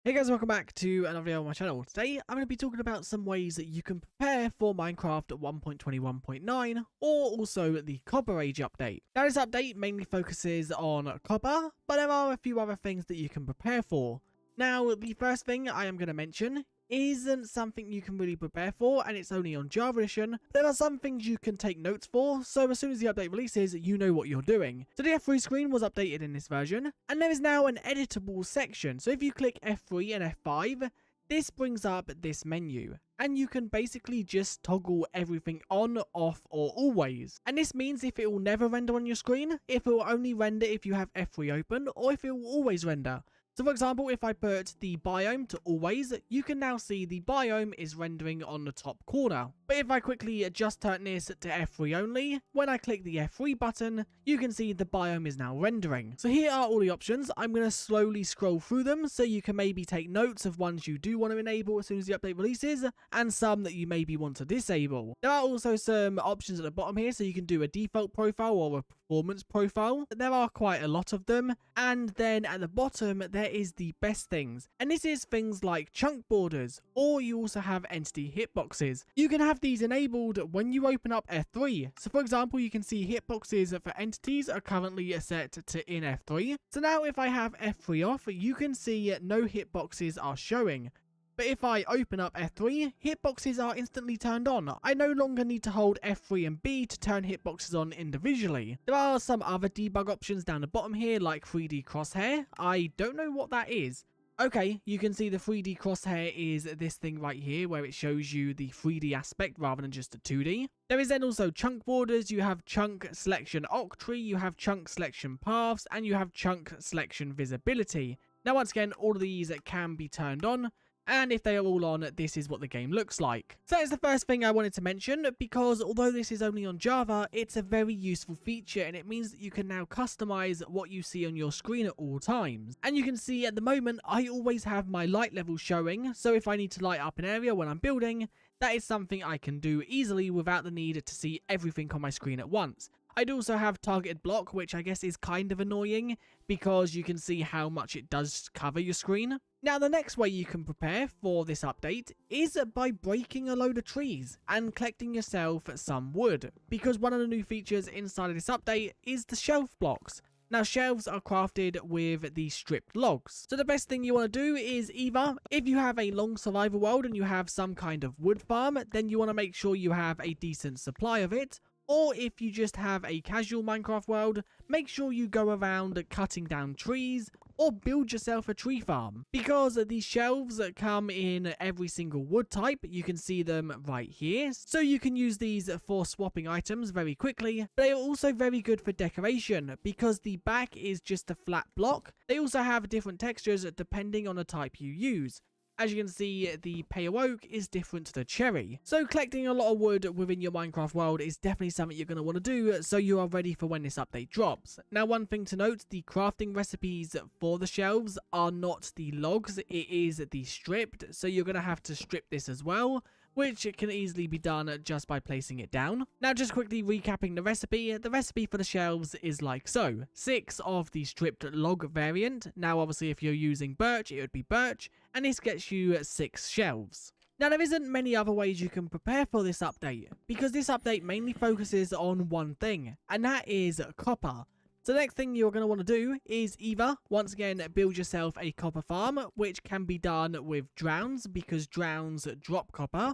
Hey guys, welcome back to another video on my channel. Today I'm going to be talking about some ways that you can prepare for Minecraft 1.21.9 or also the Copper Age update. Now this update mainly focuses on copper, but there are a few other things that you can prepare for. Now the first thing I am going to mention isn't something you can really prepare for, and it's only on Java Edition. There are some things you can take notes for, so as soon as the update releases, you know what you're doing. So the F3 screen was updated in this version, and there is now an editable section. So if you click F3 and F5, this brings up this menu, and you can basically just toggle everything on, off, or always. And this means if it will never render on your screen, if it will only render if you have F3 open, or if it will always render. So for example, if I put the biome to always, you can now see the biome is rendering on the top corner. But if I quickly just turn this to F3 only, when I click the F3 button, you can see the biome is now rendering. So here are all the options. I'm going to slowly scroll through them so you can maybe take notes of ones you do want to enable as soon as the update releases, and some that you maybe want to disable. There are also some options at the bottom here, so you can do a default profile or a performance profile. There are quite a lot of them. And then at the bottom, there is the best things. And this is things like chunk borders, or you also have entity hitboxes. You can have these enabled when you open up F3. So for example, you can see hitboxes for entities are currently set to in F3. So now if I have F3 off, you can see no hitboxes are showing. But if I open up F3, hitboxes are instantly turned on. I no longer need to hold F3 and B to turn hitboxes on individually. There are some other debug options down the bottom here, like 3D crosshair. I don't know what that is. Okay, you can see the 3D crosshair is this thing right here where it shows you the 3D aspect rather than just a 2D. There is then also chunk borders, you have chunk selection octree, you have chunk selection paths, and you have chunk selection visibility. Now once again, all of these can be turned on. And if they are all on, this is what the game looks like. So that's the first thing I wanted to mention, because although this is only on Java, it's a very useful feature, and it means that you can now customize what you see on your screen at all times. And you can see at the moment, I always have my light level showing, so if I need to light up an area when I'm building, that is something I can do easily without the need to see everything on my screen at once. I'd also have targeted block, which I guess is kind of annoying because you can see how much it does cover your screen. Now the next way you can prepare for this update is by breaking a load of trees and collecting yourself some wood, because one of the new features inside of this update is the shelf blocks. Now shelves are crafted with the stripped logs. So the best thing you want to do is either, if you have a long survival world and you have some kind of wood farm, then you want to make sure you have a decent supply of it. Or if you just have a casual Minecraft world, make sure you go around cutting down trees or build yourself a tree farm. Because these shelves come in every single wood type, you can see them right here. So you can use these for swapping items very quickly. They are also very good for decoration because the back is just a flat block. They also have different textures depending on the type you use. As you can see, the pale oak is different to the cherry. So collecting a lot of wood within your Minecraft world is definitely something you're going to want to do, so you are ready for when this update drops. Now one thing to note, the crafting recipes for the shelves are not the logs, it is the stripped, so you're going to have to strip this as well, which can easily be done just by placing it down. Now just quickly recapping the recipe for the shelves is like so. 6 of the stripped log variant. Now obviously if you're using birch, it would be birch, and this gets you 6 shelves. Now there isn't many other ways you can prepare for this update, because this update mainly focuses on one thing, and that is copper. So the next thing you're going to want to do is either, once again, build yourself a copper farm, which can be done with drowns, because drowns drop copper,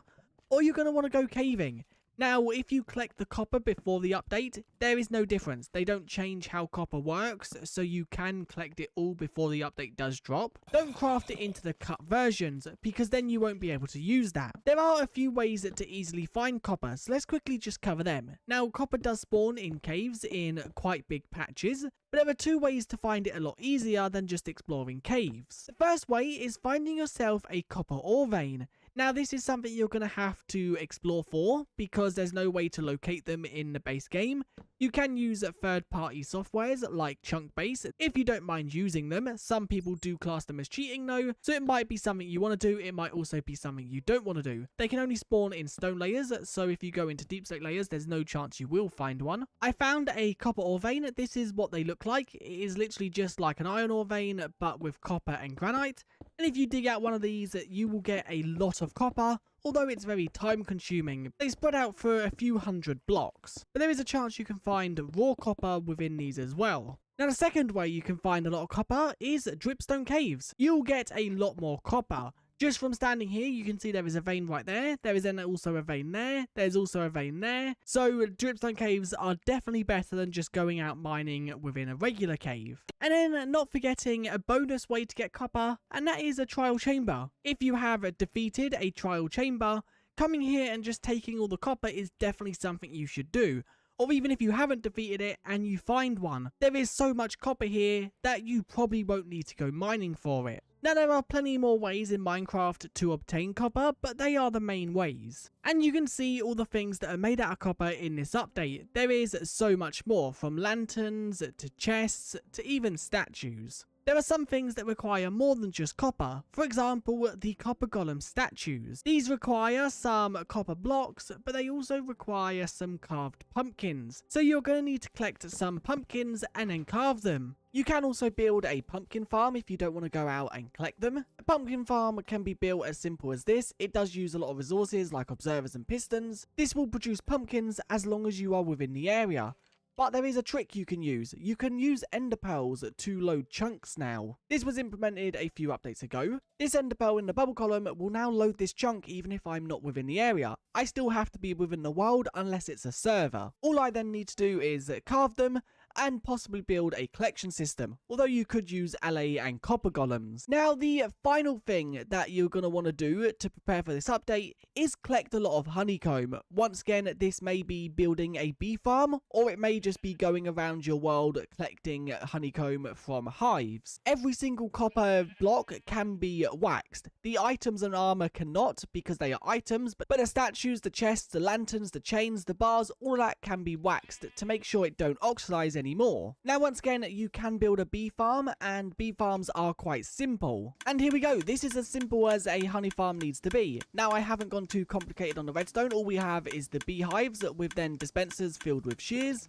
or you're going to want to go caving. Now, if you collect the copper before the update, there is no difference. They don't change how copper works, so you can collect it all before the update does drop. Don't craft it into the cut versions, because then you won't be able to use that. There are a few ways to easily find copper, so let's quickly just cover them. Now, copper does spawn in caves in quite big patches, but there are 2 ways to find it a lot easier than just exploring caves. The first way is finding yourself a copper ore vein. Now this is something you're going to have to explore for, because there's no way to locate them in the base game. You can use third-party softwares like Chunkbase if you don't mind using them. Some people do class them as cheating though, so it might be something you want to do, it might also be something you don't want to do. They can only spawn in stone layers, so if you go into deep slate layers, there's no chance you will find one. I found a copper ore vein. This is what they look like. It is literally just like an iron ore vein, but with copper and granite. And if you dig out one of these, you will get a lot of copper, although it's very time consuming. They spread out for a few hundred blocks, but there is a chance you can find raw copper within these as well. Now the second way you can find a lot of copper is dripstone caves. You'll get a lot more copper. Just from standing here, you can see there is a vein right there. There is then also a vein there. There's also a vein there. So dripstone caves are definitely better than just going out mining within a regular cave. And then not forgetting a bonus way to get copper, and that is a trial chamber. If you have defeated a trial chamber, coming here and just taking all the copper is definitely something you should do. Or even if you haven't defeated it and you find one, there is so much copper here that you probably won't need to go mining for it. Now there are plenty more ways in Minecraft to obtain copper, but they are the main ways. And you can see all the things that are made out of copper in this update. There is so much more, from lanterns to chests to even statues. There are some things that require more than just copper. For example, the copper golem statues. These require some copper blocks, but they also require some carved pumpkins. So you're going to need to collect some pumpkins and then carve them. You can also build a pumpkin farm if you don't want to go out and collect them. A pumpkin farm can be built as simple as this. It does use a lot of resources like observers and pistons. This will produce pumpkins as long as you are within the area. But there is a trick you can use. You can use ender pearls to load chunks now. This was implemented a few updates ago. This ender pearl in the bubble column will now load this chunk even if I'm not within the area. I still have to be within the world unless it's a server. All I then need to do is carve them and possibly build a collection system, although you could use LA and copper golems. Now the final thing that you're going to want to do to prepare for this update is collect a lot of honeycomb. Once again, this may be building a bee farm, or it may just be going around your world collecting honeycomb from hives. Every single copper block can be waxed. The items and armor cannot because they are items, but the statues, the chests, the lanterns, the chains, the bars, all of that can be waxed to make sure it don't oxidize anymore. Now once again, you can build a bee farm, and bee farms are quite simple. And here we go, this is as simple as a honey farm needs to be. Now I haven't gone too complicated on the redstone. All we have is the beehives with then dispensers filled with shears.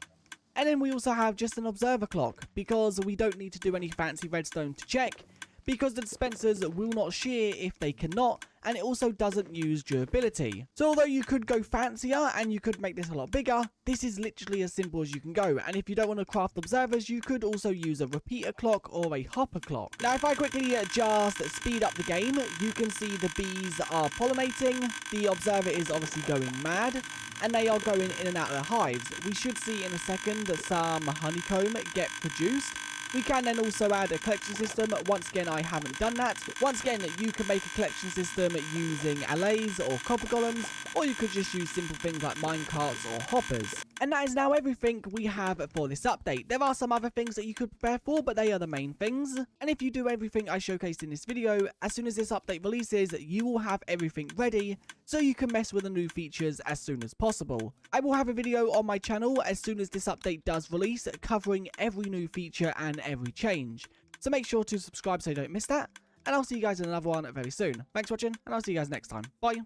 And then we also have just an observer clock, because we don't need to do any fancy redstone to check, because the dispensers will not shear if they cannot, and it also doesn't use durability. So although you could go fancier and you could make this a lot bigger, this is literally as simple as you can go. And if you don't want to craft observers, you could also use a repeater clock or a hopper clock. Now if I quickly just speed up the game, you can see the bees are pollinating, the observer is obviously going mad, and they are going in and out of the hives. We should see in a second some honeycomb get produced. We can then also add a collection system. Once again, I haven't done that. Once again, you can make a collection system using allays or copper golems, or you could just use simple things like minecarts or hoppers. And that is now everything we have for this update. There are some other things that you could prepare for, but they are the main things. And if you do everything I showcased in this video, as soon as this update releases, you will have everything ready, so you can mess with the new features as soon as possible. I will have a video on my channel as soon as this update does release, covering every new feature and every change. So make sure to subscribe so you don't miss that, and I'll see you guys in another one very soon. Thanks for watching, and I'll see you guys next time. Bye!